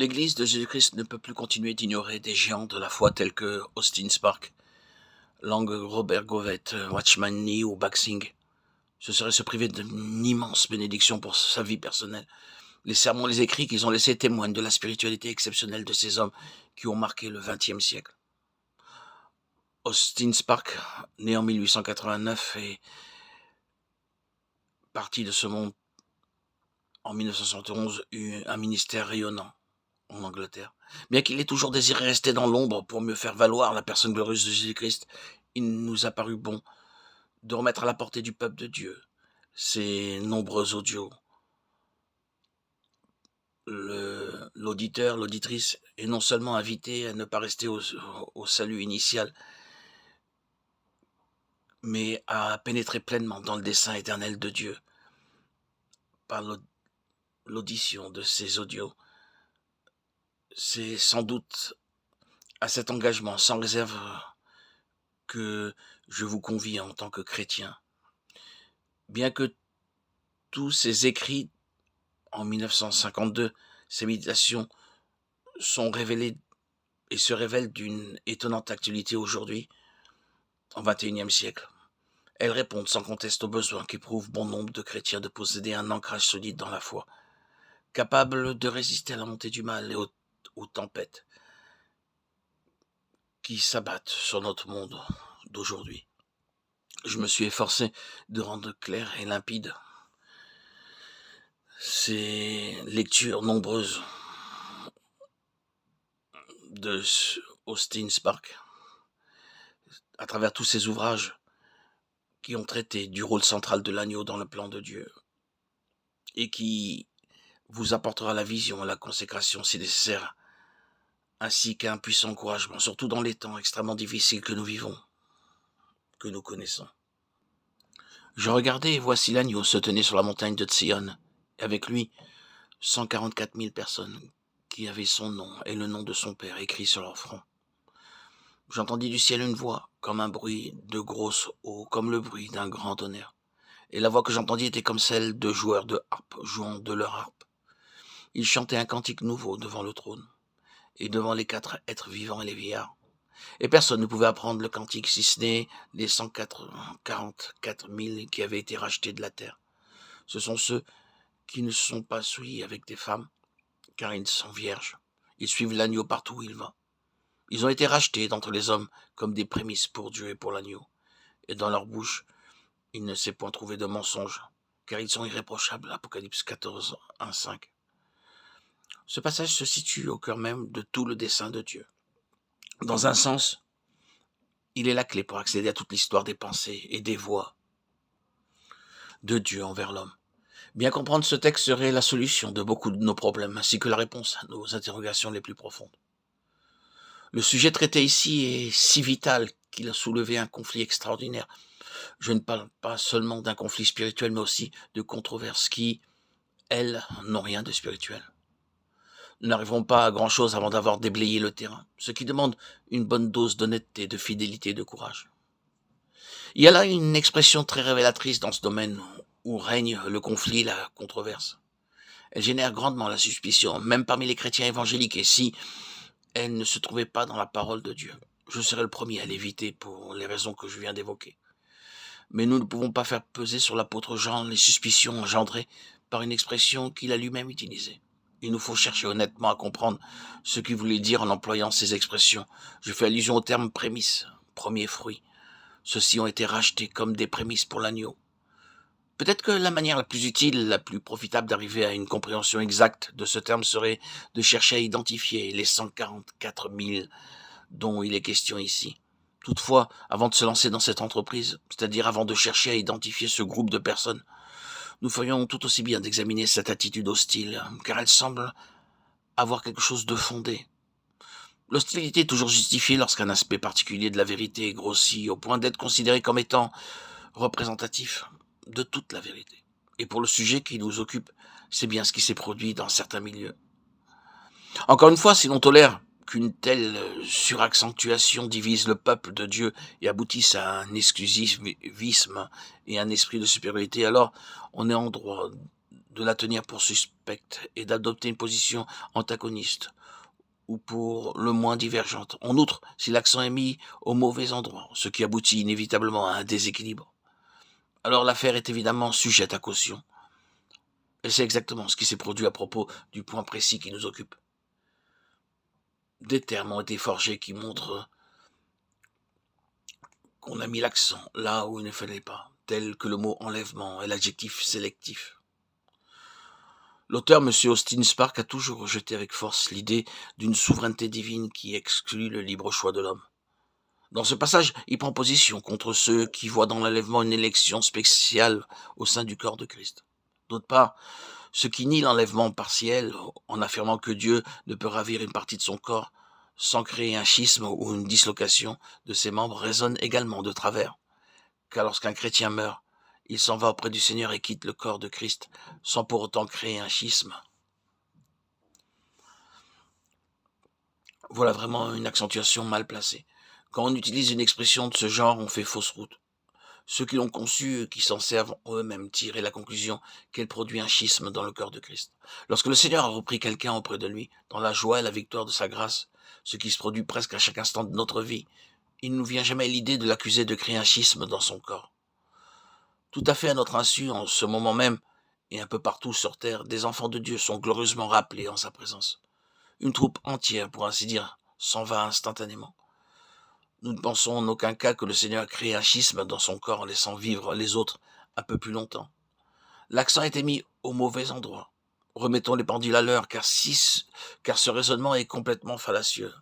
L'Église de Jésus-Christ ne peut plus continuer d'ignorer des géants de la foi tels que Austin Spark, Lang Robert Govett, Watchman Nee ou Baxing. Ce serait se priver d'une immense bénédiction pour sa vie personnelle. Les sermons, les écrits qu'ils ont laissés témoignent de la spiritualité exceptionnelle de ces hommes qui ont marqué le XXe siècle. Austin Spark, né en 1889 et parti de ce monde en 1971, eut un ministère rayonnant en Angleterre. Bien qu'il ait toujours désiré rester dans l'ombre pour mieux faire valoir la personne glorieuse de Jésus-Christ, il nous a paru bon de remettre à la portée du peuple de Dieu ces nombreux audios. L'auditeur, l'auditrice est non seulement invité à ne pas rester au salut initial, mais à pénétrer pleinement dans le dessein éternel de Dieu par l'audition de ces audios. C'est sans doute à cet engagement sans réserve que je vous convie en tant que chrétien. Bien que tous ces écrits en 1952, ces méditations sont révélées et se révèlent d'une étonnante actualité aujourd'hui, en XXIe siècle. Elles répondent sans conteste aux besoins qu'éprouvent bon nombre de chrétiens de posséder un ancrage solide dans la foi, capable de résister à la montée du mal et aux tempêtes qui s'abattent sur notre monde d'aujourd'hui. Je me suis efforcé de rendre clair et limpide ces lectures nombreuses de Austin Spark, à travers tous ces ouvrages qui ont traité du rôle central de l'agneau dans le plan de Dieu et qui vous apportera la vision et la consécration si nécessaire, ainsi qu'un puissant encouragement, surtout dans les temps extrêmement difficiles que nous vivons, que nous connaissons. Je regardais et voici l'agneau se tenait sur la montagne de Sion, et avec lui 144 000 personnes qui avaient son nom et le nom de son père écrit sur leur front. J'entendis du ciel une voix, comme un bruit de grosse eau, comme le bruit d'un grand tonnerre. Et la voix que j'entendis était comme celle de joueurs de harpe jouant de leur harpe. Ils chantaient un cantique nouveau devant le trône, et devant les 4 êtres vivants et les vieillards. Et personne ne pouvait apprendre le cantique si ce n'est les 144 000 qui avaient été rachetés de la terre. Ce sont ceux qui ne sont pas souillés avec des femmes, car ils sont vierges. Ils suivent l'agneau partout où il va. Ils ont été rachetés d'entre les hommes comme des prémices pour Dieu et pour l'agneau. Et dans leur bouche, il ne s'est point trouvé de mensonge, car ils sont irréprochables. Apocalypse 14, 1, 5. Ce passage se situe au cœur même de tout le dessein de Dieu. Dans un sens, il est la clé pour accéder à toute l'histoire des pensées et des voies de Dieu envers l'homme. Bien comprendre ce texte serait la solution de beaucoup de nos problèmes, ainsi que la réponse à nos interrogations les plus profondes. Le sujet traité ici est si vital qu'il a soulevé un conflit extraordinaire. Je ne parle pas seulement d'un conflit spirituel, mais aussi de controverses qui, elles, n'ont rien de spirituel. Nous n'arriverons pas à grand-chose avant d'avoir déblayé le terrain, ce qui demande une bonne dose d'honnêteté, de fidélité et de courage. Il y a là une expression très révélatrice dans ce domaine où règne le conflit et la controverse. Elle génère grandement la suspicion, même parmi les chrétiens évangéliques, et si elle ne se trouvait pas dans la parole de Dieu, je serais le premier à l'éviter pour les raisons que je viens d'évoquer. Mais nous ne pouvons pas faire peser sur l'apôtre Jean les suspicions engendrées par une expression qu'il a lui-même utilisée. Il nous faut chercher honnêtement à comprendre ce qu'il voulait dire en employant ces expressions. Je fais allusion au terme prémisse, premier fruit. Ceux-ci ont été rachetés comme des prémices pour l'agneau. Peut-être que la manière la plus utile, la plus profitable d'arriver à une compréhension exacte de ce terme serait de chercher à identifier les 144 000 dont il est question ici. Toutefois, avant de se lancer dans cette entreprise, c'est-à-dire avant de chercher à identifier ce groupe de personnes, nous ferions tout aussi bien d'examiner cette attitude hostile, car elle semble avoir quelque chose de fondé. L'hostilité est toujours justifiée lorsqu'un aspect particulier de la vérité est grossi au point d'être considéré comme étant représentatif de toute la vérité. Et pour le sujet qui nous occupe, c'est bien ce qui s'est produit dans certains milieux. Encore une fois, si l'on tolère qu'une telle suraccentuation divise le peuple de Dieu et aboutisse à un exclusivisme et un esprit de supériorité, alors on est en droit de la tenir pour suspecte et d'adopter une position antagoniste ou pour le moins divergente. En outre, si l'accent est mis au mauvais endroit, ce qui aboutit inévitablement à un déséquilibre, alors l'affaire est évidemment sujette à caution. Et c'est exactement ce qui s'est produit à propos du point précis qui nous occupe. Des termes ont été forgés qui montrent qu'on a mis l'accent là où il ne fallait pas, tels que le mot enlèvement et l'adjectif sélectif. L'auteur, M. Austin Spark, a toujours rejeté avec force l'idée d'une souveraineté divine qui exclut le libre choix de l'homme. Dans ce passage, il prend position contre ceux qui voient dans l'enlèvement une élection spéciale au sein du corps de Christ. D'autre part, ceux qui nient l'enlèvement partiel en affirmant que Dieu ne peut ravir une partie de son corps sans créer un schisme ou une dislocation de ses membres raisonnent également de travers. Car lorsqu'un chrétien meurt, il s'en va auprès du Seigneur et quitte le corps de Christ sans pour autant créer un schisme. Voilà vraiment une accentuation mal placée. Quand on utilise une expression de ce genre, on fait fausse route. Ceux qui l'ont conçue, qui s'en servent, ont eux-mêmes tiré la conclusion qu'elle produit un schisme dans le corps de Christ. Lorsque le Seigneur a repris quelqu'un auprès de lui, dans la joie et la victoire de sa grâce, ce qui se produit presque à chaque instant de notre vie, il ne nous vient jamais l'idée de l'accuser de créer un schisme dans son corps. Tout à fait à notre insu, en ce moment même, et un peu partout sur terre, des enfants de Dieu sont glorieusement rappelés en sa présence. Une troupe entière, pour ainsi dire, s'en va instantanément. Nous ne pensons en aucun cas que le Seigneur a créé un schisme dans son corps en laissant vivre les autres un peu plus longtemps. L'accent a été mis au mauvais endroit. Remettons les pendules à l'heure, car ce raisonnement est complètement fallacieux.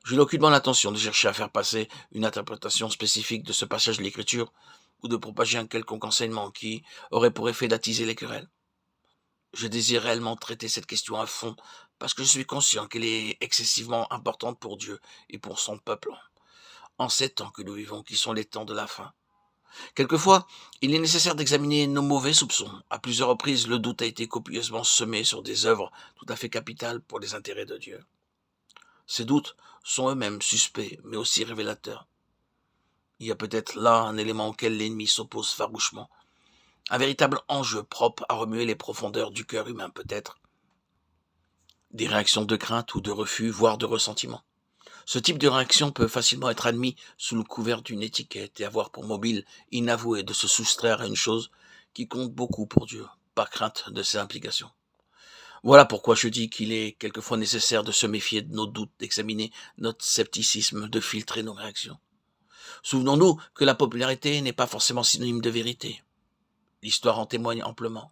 Je n'ai aucunement l'intention de chercher à faire passer une interprétation spécifique de ce passage de l'Écriture ou de propager un quelconque enseignement qui aurait pour effet d'attiser les querelles. Je désire réellement traiter cette question à fond parce que je suis conscient qu'elle est excessivement importante pour Dieu et pour son peuple, en ces temps que nous vivons, qui sont les temps de la fin. Quelquefois, il est nécessaire d'examiner nos mauvais soupçons. À plusieurs reprises, le doute a été copieusement semé sur des œuvres tout à fait capitales pour les intérêts de Dieu. Ces doutes sont eux-mêmes suspects, mais aussi révélateurs. Il y a peut-être là un élément auquel l'ennemi s'oppose farouchement. Un véritable enjeu propre à remuer les profondeurs du cœur humain, peut-être. Des réactions de crainte ou de refus, voire de ressentiment. Ce type de réaction peut facilement être admis sous le couvert d'une étiquette et avoir pour mobile inavoué de se soustraire à une chose qui compte beaucoup pour Dieu, par crainte de ses implications. Voilà pourquoi je dis qu'il est quelquefois nécessaire de se méfier de nos doutes, d'examiner notre scepticisme, de filtrer nos réactions. Souvenons-nous que la popularité n'est pas forcément synonyme de vérité. L'histoire en témoigne amplement.